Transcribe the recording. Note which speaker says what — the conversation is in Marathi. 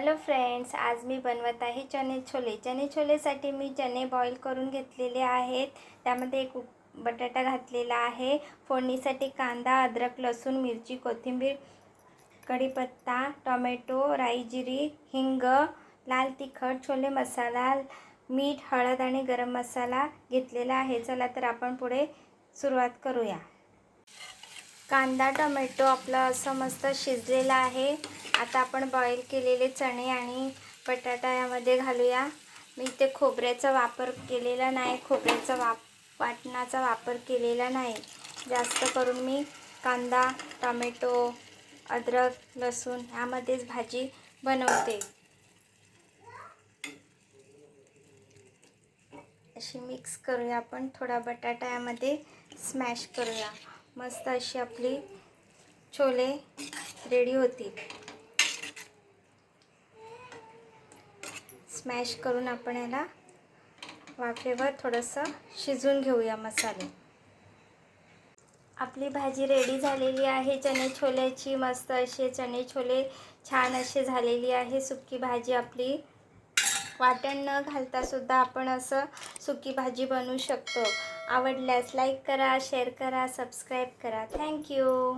Speaker 1: हॅलो फ्रेंड्स, आज मी बनवत आहे चणे छोले। चणे छोलेसाठी मी चणे बॉईल करून घेतलेले आहेत। त्यामध्ये एक बटाटा घातलेला आहे। फोडणीसाठी कांदा, अद्रक, लसूण, मिरची, कोथिंबीर, कढीपत्ता, टोमॅटो, राई, जिरी, हिंग, लाल तिखट, छोले मसाला, मीठ, हळद आणि गरम मसाला घेतलेला आहे। चला तर आपण पुढे सुरुवात करूया। कांदा टोमॅटो आपलं असं मस्त शिजलेला आहे। आता आपण बॉईल केलेले चणे आणि बटाटा यामध्ये घालूया। मी इथे खोबऱ्याचा वापर केलेला नाही, वाटणाचा वापर केलेला नाही। जास्त करून मी कांदा टोमॅटो अद्रक लसूण यामध्येच भाजी बनवते। अशी मिक्स करूया आपण। थोडा बटाटा यामध्ये स्मॅश करूया। मस्त अशी आपली छोले रेडी होतील। स्मॅश करून आपण याला वाफेवर थोडंसं शिजवून घेऊया मसाले। आपली भाजी रेडी झालेली आहे चणे छोल्याची। मस्त असे चणे छोले छान असे झालेली आहे। सुकी भाजी आपली वाटण न घालता सुद्धा आपण असं सुकी भाजी बनवू शकतो। आवडल्यास लाईक करा, शेअर करा, सबस्क्राईब करा। थँक्यू।